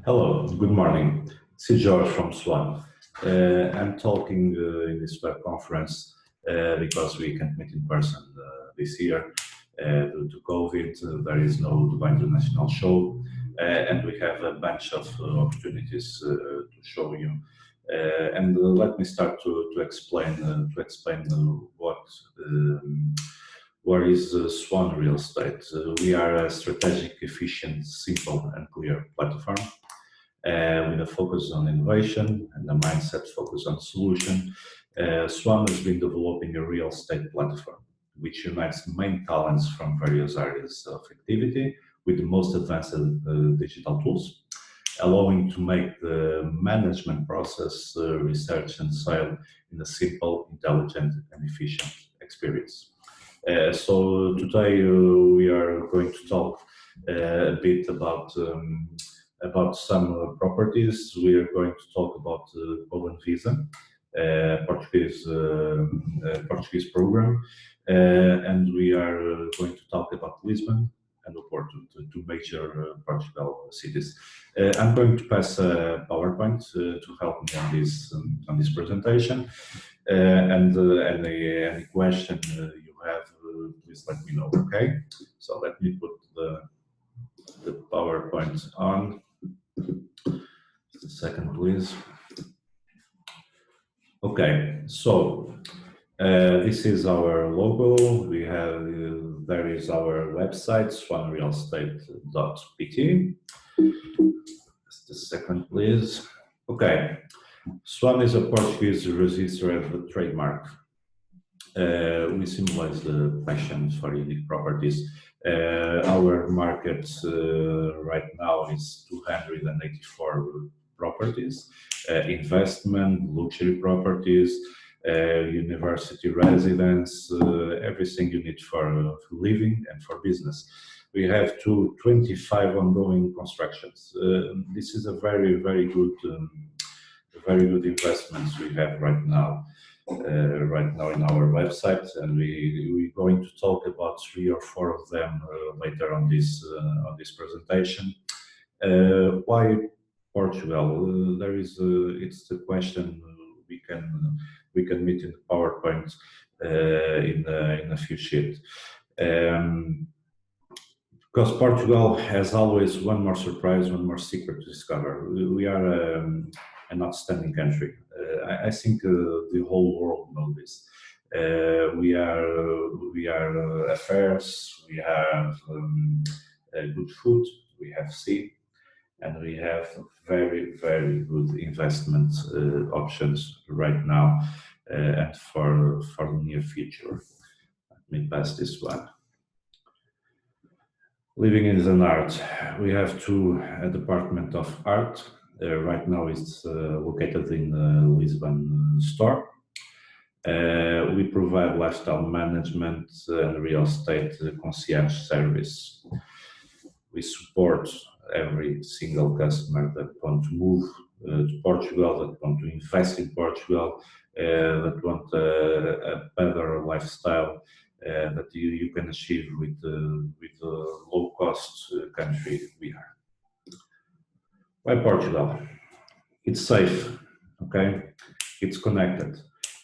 Hello, good morning. This is George from Swan. I'm talking in this web conference because we can't meet in person this year due to COVID. There is no Dubai International Show, and we have a bunch of opportunities to show you. Let me start to explain what is Swan Real Estate. We are a strategic, efficient, simple, and clear platform with a focus on innovation and a mindset focus on solution. Swan has been developing a real estate platform which unites main talents from various areas of activity with the most advanced digital tools, allowing to make the management process, research and sale in a simple, intelligent and efficient experience. So today we are going to talk a bit about some properties. We are going to talk about Poland Visa, Portuguese program, and we are going to talk about Lisbon and Porto, two major Portugal cities. I'm going to pass a PowerPoint to help me on this presentation, and any question you have, please let me know. Okay, so let me put the PowerPoint on. Just a second, please. Okay, so this is our logo. We have there is our website, swanrealestate.pt. Just a second, please. Okay, Swan is a Portuguese registered trademark. We symbolize the passion for unique properties. Our market right now is 284 properties, investment, luxury properties, university residence, everything you need for living and for business. We have 25 ongoing constructions. This is a very good investments we have right now in our website, and we're going to talk about 3 or 4 of them later on this presentation. Why Portugal? It's the question we can meet in PowerPoint in a few sheets. Because Portugal has always one more surprise, one more secret to discover. We are an outstanding country. I think the whole world knows this. We are affairs. We have good food. We have sea, and we have very good investment options right now and for the near future. Let me pass this one. Living is an art. We have a department of art. Right now it's located in the Lisbon store. We provide lifestyle management and real estate concierge service. We support every single customer that want to move to Portugal, that want to invest in Portugal, that want a better lifestyle that you can achieve with the low-cost country we are. Why Portugal? It's safe, okay? It's connected.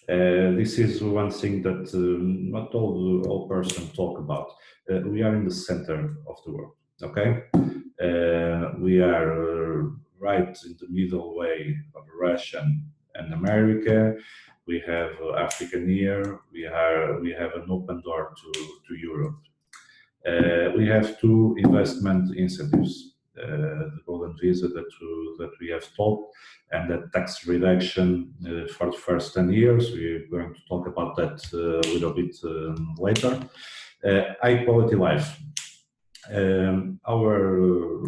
This is one thing that not all persons talk about. We are in the center of the world, okay? We are right in the middle way of Russia and America. We have Africa near. We have an open door to Europe. We have 2 investment incentives. The Golden Visa that we have talked, and the tax reduction for the first 10 years. We're going to talk about that a little bit later. High quality life. Our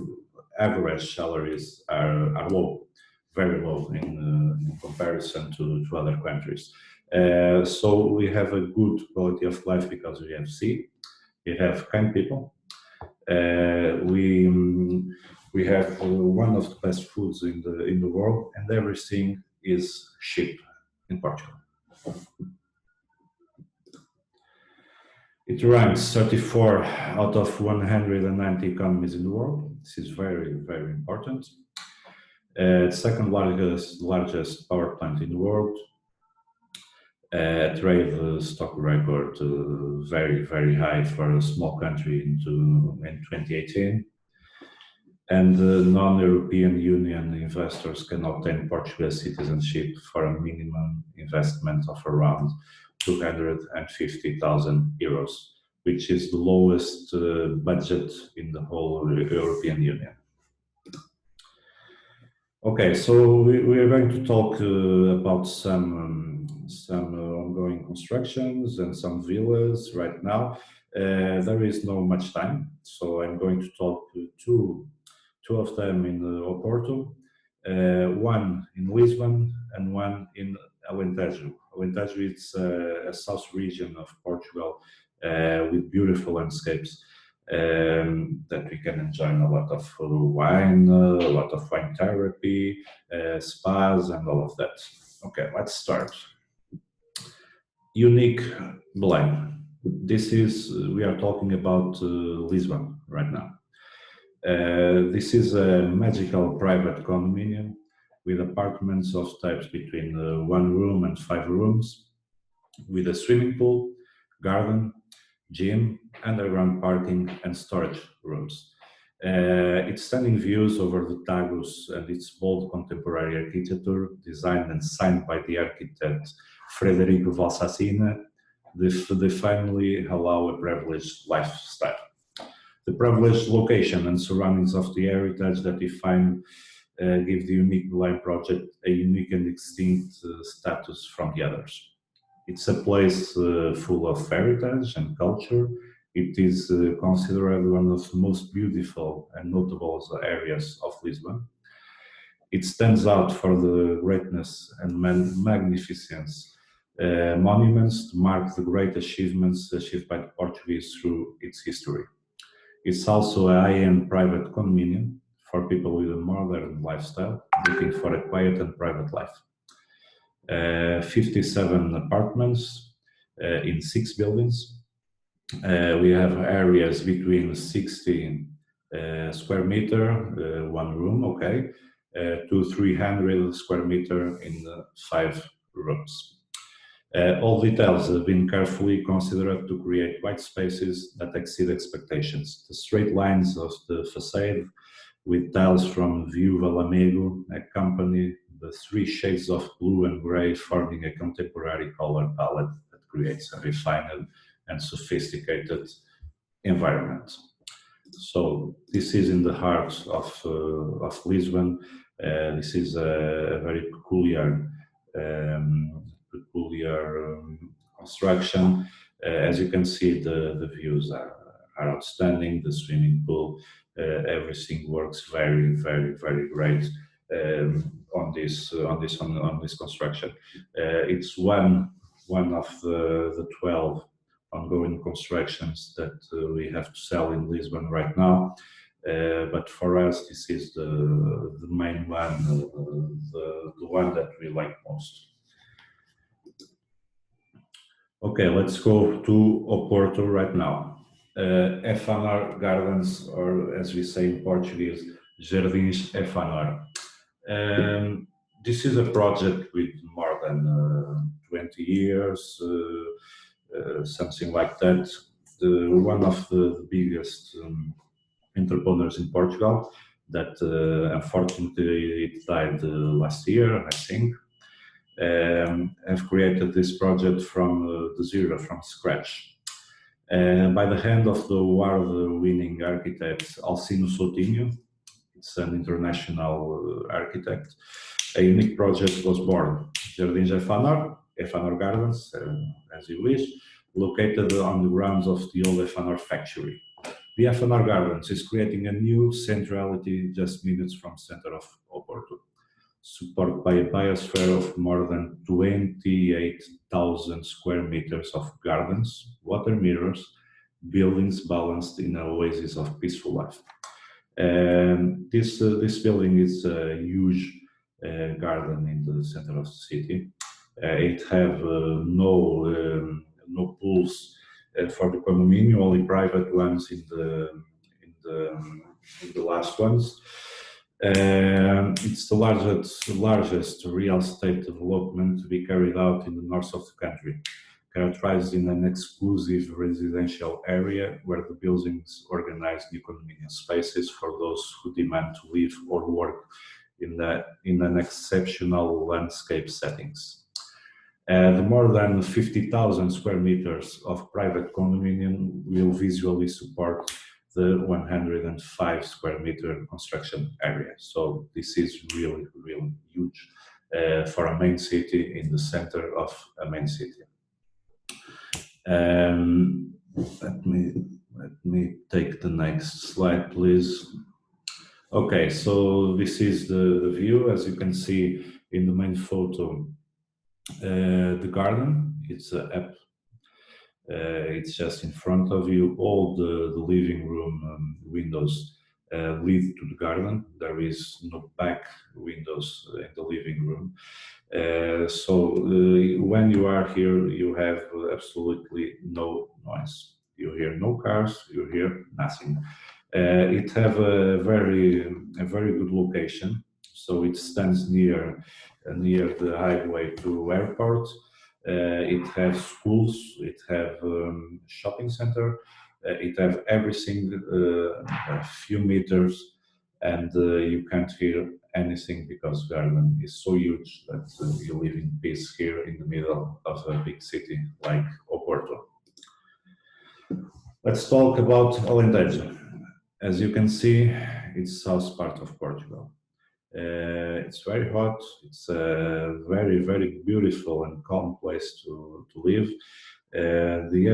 average salaries are low, very low in comparison to other countries. So we have a good quality of life because we have sea, we have kind people. We have one of the best foods in the world, and everything is cheap in Portugal. It ranks 34 out of 190 economies in the world. This is very, very important. Second largest power plant in the world. Trade stock record very, very high for a small country in 2018. And non-European Union investors can obtain Portuguese citizenship for a minimum investment of around 250,000 euros, which is the lowest budget in the whole European Union. Okay, so we are going to talk about some ongoing constructions and some villas right now. There is no much time, so I'm going to talk two of them in Oporto, one in Lisbon and one in Alentejo. Alentejo is a south region of Portugal with beautiful landscapes that we can enjoy a lot of wine, a lot of wine therapy, spas, and all of that. Okay, let's start. Unique Belém. We are talking about Lisbon right now. This is a magical private condominium with apartments of types between 1 room and 5 rooms, with a swimming pool, garden, gym, underground parking, and storage rooms. Its stunning views over the Tagus and its bold contemporary architecture, designed and signed by the architect Frederico Valsassina, they finally allow a privileged lifestyle. The privileged location and surroundings of the heritage that define give the unique Belém project a unique and distinct status from the others. It's a place full of heritage and culture. It is considered one of the most beautiful and notable areas of Lisbon. It stands out for the greatness and magnificence monuments to mark the great achievements achieved by the Portuguese through its history. It's also a high-end private condominium for people with a modern lifestyle, looking for a quiet and private life. 57 apartments in 6 buildings. We have areas between 16 square meter, 1 room, okay, to 300 square meter in 5 rooms. All details have been carefully considered to create white spaces that exceed expectations. The straight lines of the facade with tiles from View Valamigo accompany the 3 shades of blue and gray, forming a contemporary color palette that creates a refined and sophisticated environment. So this is in the heart of Lisbon. This is a very peculiar construction. As you can see, the views are outstanding. The swimming pool, everything works very, very, very great on this construction. It's one of the 12 ongoing constructions that we have to sell in Lisbon right now. But for us, this is the main one, the one that we like most. Okay, let's go to Oporto right now. Efanor Gardens, or as we say in Portuguese, Jardins Efanor. This is a project with more than 20 years, something like that. One of the biggest entrepreneurs in Portugal that unfortunately it died last year, I think. Have created this project from the zero, from scratch. By the hand of the award-winning architect Alcino Soutinho. It's an international architect. A unique project was born. Jardins Efanor, Efanor Gardens, as you wish, located on the grounds of the old Efanor factory. The Efanor Gardens is creating a new centrality just minutes from center of Oporto, supported by a biosphere of more than 28,000 square meters of gardens, water mirrors, buildings balanced in an oasis of peaceful life. This building is a huge garden in the center of the city. It have no pools for the condominium, only private ones in the last ones. It's the largest real estate development to be carried out in the north of the country, characterized in an exclusive residential area where the buildings organize new condominium spaces for those who demand to live or work in an exceptional landscape settings. The more than 50,000 square meters of private condominium will visually support the 105 square meter construction area. So this is really, really huge for a main city in the center of a main city. Let me take the next slide, please. Okay, so this is the view. As you can see in the main photo, the garden, it's up. It's just in front of you. All the living room windows lead to the garden. There is no back windows in the living room. So when you are here, you have absolutely no noise. You hear no cars, you hear nothing. It have a very good location. So it stands near the highway to airport. It has schools, it have shopping center, it have everything a few meters, and you can't hear anything because garden is so huge that you live in peace here in the middle of a big city like Oporto. Let's talk about Alentejo. As you can see, it's south part of Portugal. It's very hot. It's a very, very beautiful and calm place to live. The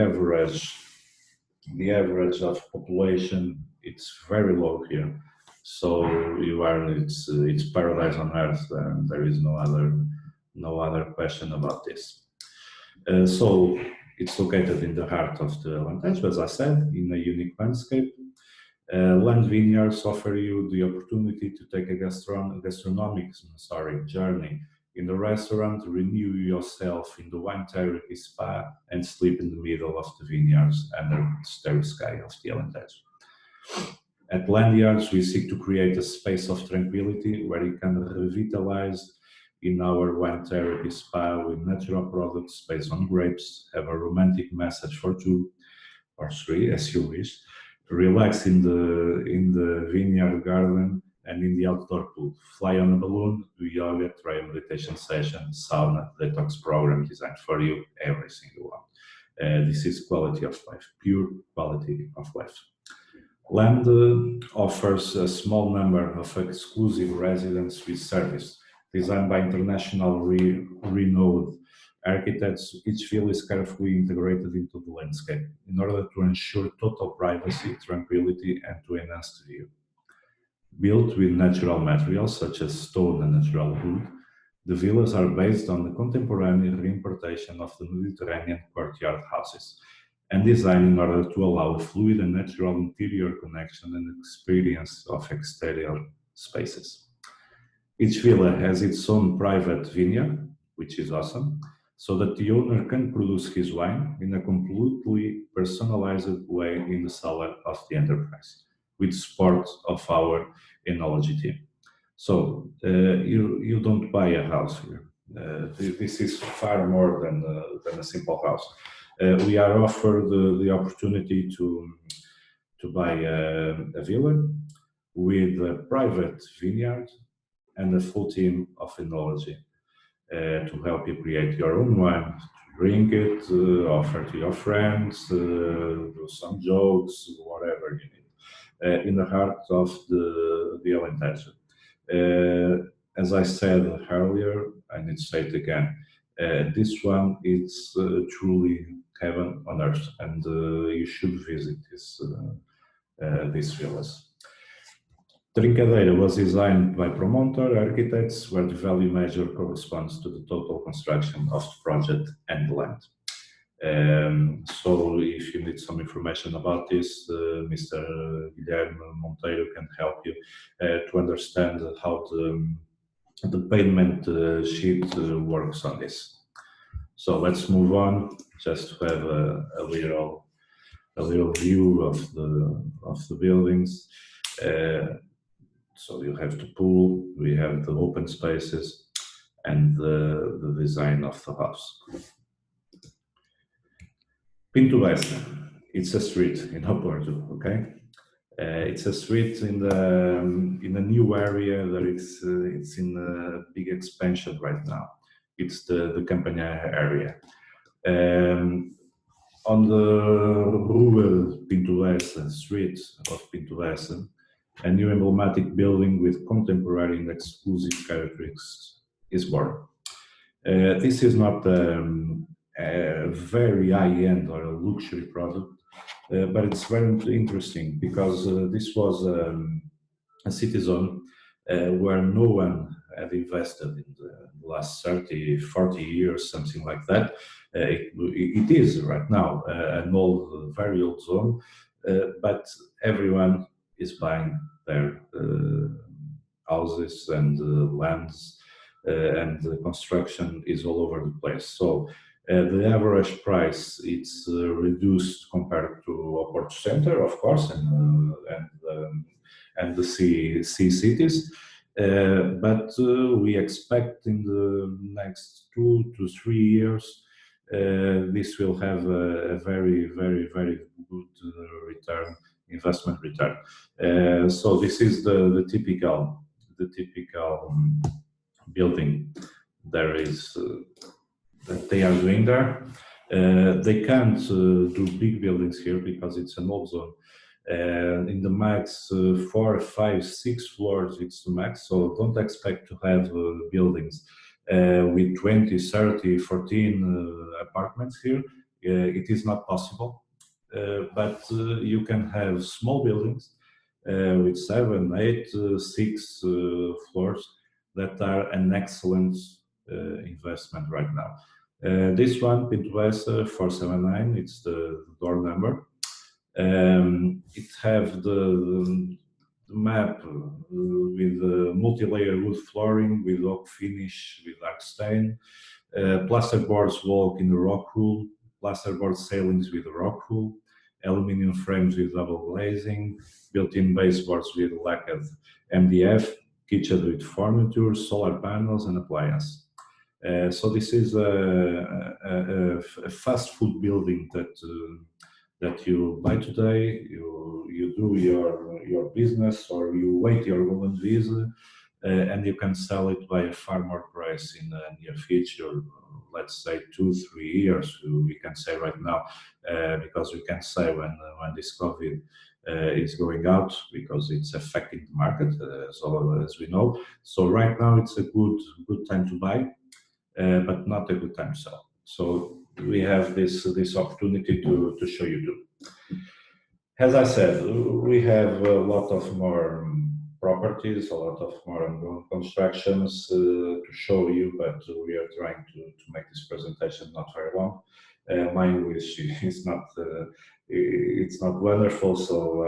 average of population, it's very low here. So it's paradise on earth, and there is no other question about this. So it's located in the heart of the Alentejo, as I said, in a unique landscape. Land vineyards offer you the opportunity to take a gastronomic journey in the restaurant, renew yourself in the wine terrace spa, and sleep in the middle of the vineyards under the starry sky of the Alentejo. At Landyards, we seek to create a space of tranquility where you can revitalize in our wine terrace spa with natural products based on grapes, have a romantic massage for 2 or 3 as you wish, relax in the vineyard garden and in the outdoor pool, fly on a balloon, do yoga, try a meditation session, sauna, detox program designed for you, everything you want. This is quality of life, pure quality of life. Land offers a small number of exclusive residence with service, designed by international renowned architects. Each villa is carefully integrated into the landscape in order to ensure total privacy, tranquility, and to enhance the view. Built with natural materials such as stone and natural wood, the villas are based on the contemporary reinterpretation of the Mediterranean courtyard houses and designed in order to allow a fluid and natural interior connection and experience of exterior spaces. Each villa has its own private vineyard, which is awesome, so that the owner can produce his wine in a completely personalized way in the cellar of the enterprise, with support of our enology team. So you don't buy a house here. This is far more than a simple house. We are offered the opportunity to buy a villa with a private vineyard and a full team of enology to help you create your own wine, to drink it, offer to your friends, do some jokes, whatever you need, in the heart of the Alentejo. As I said earlier, I need to say it again, this one is truly heaven on earth, and you should visit these villas. Trincadeira was designed by promoter architects, where the value measure corresponds to the total construction of the project and the land. So if you need some information about this, Mr. Guilherme Monteiro can help you to understand how the payment sheet works on this. So let's move on, just to have a little a little view of the buildings. So you have the pool, we have the open spaces, and the design of the house. Pinto Bessa, it's a street in Oporto, okay? It's a street in a new area that it's in a big expansion right now. It's the Campanha area. On the Rua Pinto Bessa, street of Pinto Bessa, a new emblematic building with contemporary and exclusive characteristics is born. This is not a very high-end or a luxury product, but it's very interesting because this was a city zone where no one had invested in the last 30, 40 years, something like that. It is right now an old, very old zone, but everyone is buying their houses and lands, and the construction is all over the place. So the average price it's reduced compared to Oporto Center, of course, and the sea cities. But we expect in the next 2 to 3 years this will have a very, very, very good return, investment return. So this is the typical building there is that they are doing there. They can't do big buildings here because it's an old zone. In the max 4, 5, 6 floors, it's the max. So don't expect to have buildings with 20, 30, 14 apartments here. It is not possible. But you can have small buildings with 7, 8, 6 floors that are an excellent investment right now. This one, Pinto Bessa 479, it's the door number. It have the map with multi-layer wood flooring with oak finish with dark stain, plasterboards walk in the rock wool, plasterboard ceilings with rock wool, aluminium frames with double glazing, built-in baseboards with lacquered MDF, kitchen with furniture, solar panels, and appliance. So this is a fast food building that you buy today, you do your business, or you wait your golden visa, and you can sell it by a far more price in the near future. Let's say 2, 3 years. We can say right now because we can say when this COVID is going out because it's affecting the market as we know. So right now it's a good time to buy, but not a good time to sell. So we have this opportunity to show you too. As I said, we have a lot of more properties, a lot of more ongoing constructions to show you, but we are trying to make this presentation not very long. My English is not it's not wonderful, so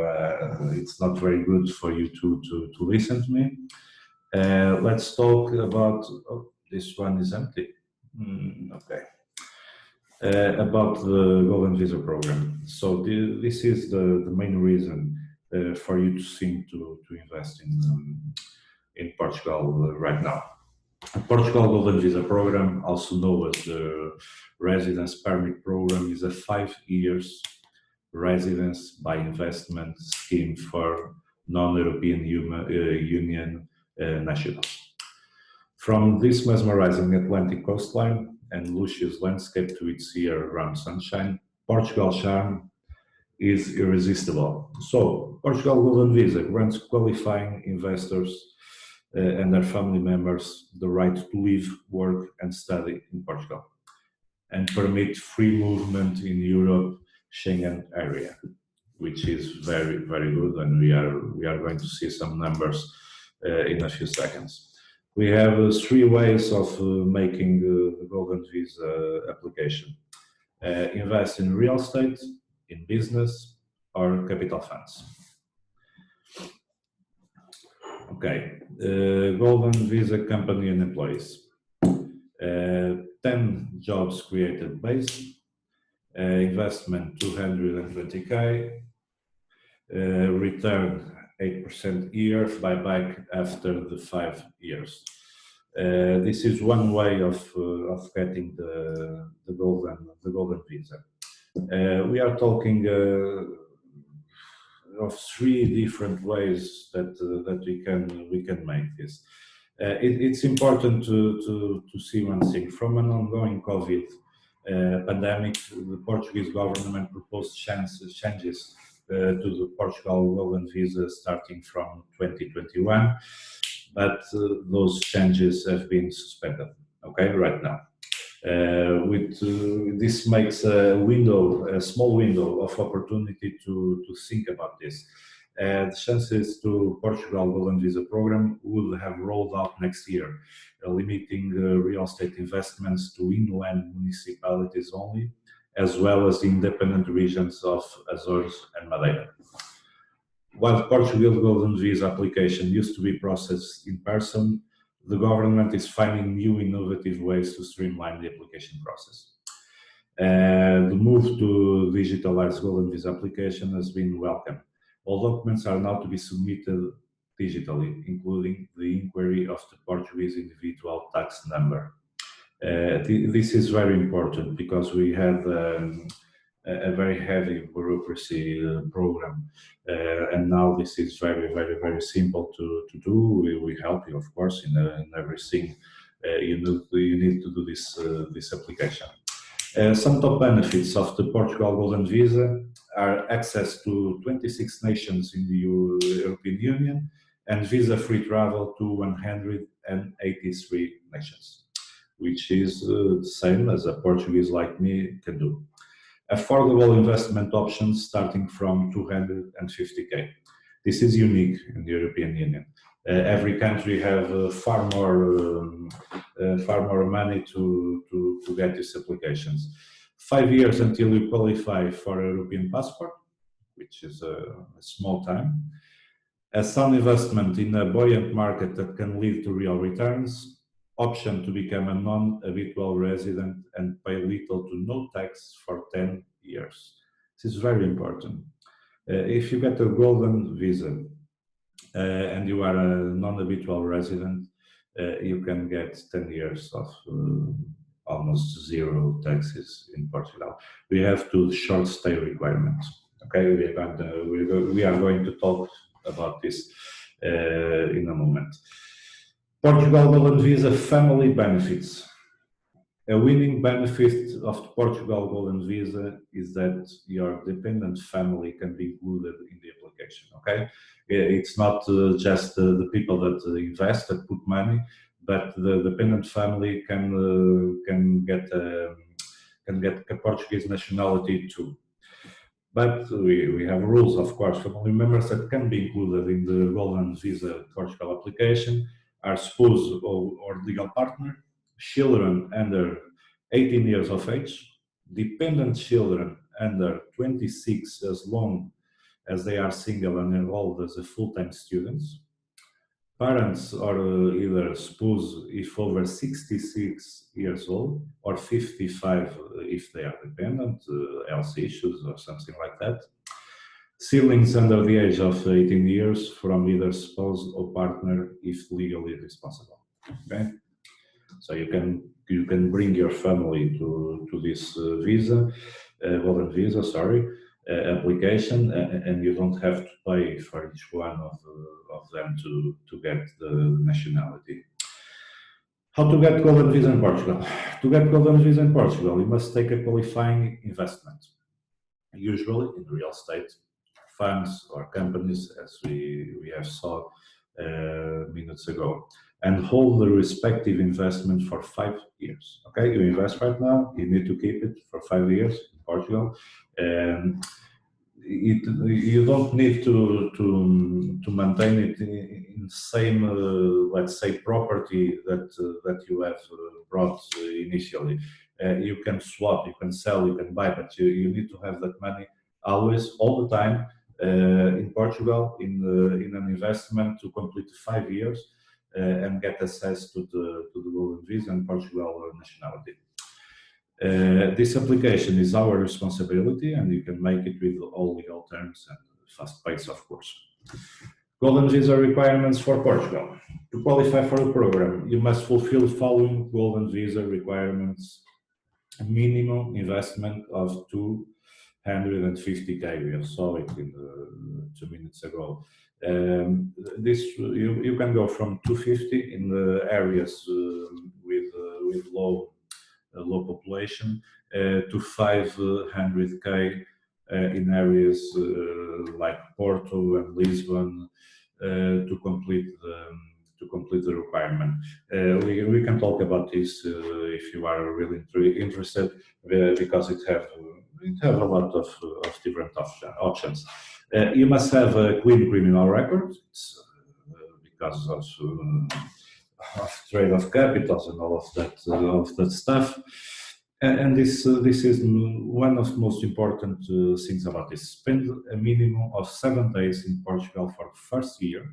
it's not very good for you to listen to me. Let's talk about this one is empty. Okay. About the Golden Visa program. So this is the main reason for you to think to invest in Portugal right now. The Portugal Golden Visa program, also known as the Residence Permit Program, is a 5 years residence by investment scheme for non-European Union nationals. From this mesmerizing Atlantic coastline and luscious landscape to its year-round sunshine, Portugal's charm is irresistible. So, Portugal Golden Visa grants qualifying investors and their family members the right to live, work, and study in Portugal, and permit free movement in Europe Schengen area, which is very, very good, and we are going to see some numbers in a few seconds. We have 3 ways of making the Golden Visa application. Invest in real estate, in business, or capital funds. Okay, Golden Visa company and employees. 10 jobs created base, investment 220k, return 8% year, buyback after the 5 years. This is one way of getting the golden visa. We are talking of 3 different ways that we can make this. It's important to see one thing. From an ongoing COVID pandemic, the Portuguese government proposed changes to the Portugal golden visa starting from 2021, but those changes have been suspended. Okay, right now. This makes a small window of opportunity to think about this. The chances to Portugal Golden Visa program will have rolled out next year, limiting real estate investments to inland municipalities only, as well as independent regions of Azores and Madeira. While Portugal Golden Visa application used to be processed in person, the government is finding new innovative ways to streamline the application process. The move to digitalize Golden Visa application has been welcome. All documents are now to be submitted digitally, including the inquiry of the Portuguese individual tax number. This is very important because we have a very heavy bureaucracy program, and now this is very simple to do. We help you, of course, in everything you need to do this application. Some top benefits of the Portugal Golden Visa are access to 26 nations in the European Union and visa-free travel to 183 nations, which is the same as a Portuguese like me can do. Affordable investment options starting from 250k. This is unique in the European Union. Every country have far more money to get these applications. 5 years until you qualify for a European passport, which is a small time. A sound investment in a buoyant market that can lead to real returns. Option to become a non-habitual resident and pay little to no tax for 10 years. This is very important. If you get a golden visa and you are a non-habitual resident, you can get 10 years of almost zero taxes in Portugal. We have 2 short stay requirements. Okay, we are going to talk about this in a moment. Portugal Golden Visa family benefits. A winning benefit of the Portugal Golden Visa is that your dependent family can be included in the application. Okay, it's not just the people that invest, that put money, but the dependent family can get a Portuguese nationality too. But we have rules, of course. Family members that can be included in the Golden Visa Portugal application are spouse or legal partner, children under 18 years of age, dependent children under 26 as long as they are single and enrolled as a full-time students, parents or either spouse if over 66 years old or 55 if they are dependent, health issues or something like that. Siblings under the age of 18 years from either spouse or partner if legally responsible. Okay, so you can bring your family to this golden visa, application, and you don't have to pay for each one of them to get the nationality. How to get golden visa in Portugal? To get golden visa in Portugal, you must take a qualifying investment, usually in real estate, funds or companies, as we have saw minutes ago, and hold the respective investment for 5 years. Okay, you invest right now, you need to keep it for 5 years in Portugal. You don't need to maintain it in same let's say property that you have brought initially. You can swap, you can sell, you can buy, but you need to have that money always, all the time, in Portugal, in an investment to complete 5 years and get access to the golden visa and Portugal nationality. This application is our responsibility, and you can make it with all legal terms and fast pace, of course. Golden visa requirements for Portugal. To qualify for the program, you must fulfill the following golden visa requirements. A minimum investment of 250k. We saw it in 2 minutes ago. This you can go from 250 in the areas with low population to 500k in areas like Porto and Lisbon to complete the requirement. We can talk about this if you are really interested, because it have a lot of different options. You must have a clean criminal record. It's, because of trade of capitals and all of that stuff. And this is one of the most important things about this. Spend a minimum of 7 days in Portugal for the first year,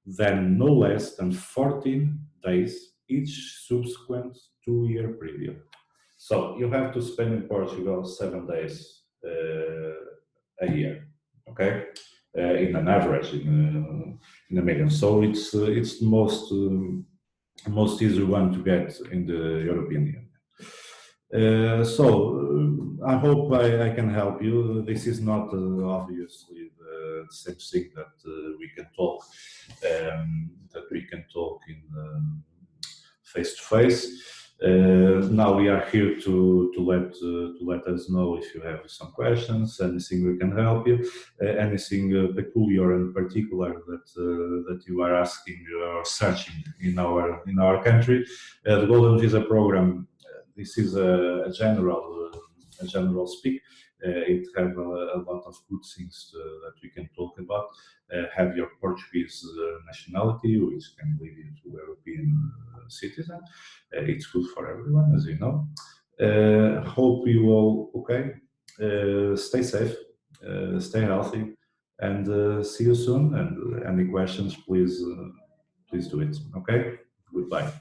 then no less than 14 days each subsequent 2-year period. So you have to spend in Portugal 7 days a year, okay? In an average, in a million. So it's the most easy one to get in the European Union. I hope I can help you. This is not obviously the same thing that we can talk in face to face. Now we are here to let us know if you have some questions, anything we can help you, anything peculiar and particular that you are asking or searching in our country. The Golden Visa Program. This is a general speak. It has a lot of good things that we can talk about. Have your Portuguese nationality, which can lead you to European citizen. It's good for everyone, as you know. Hope you all okay. Stay safe, stay healthy, and see you soon. And any questions, please do it. Okay. Goodbye.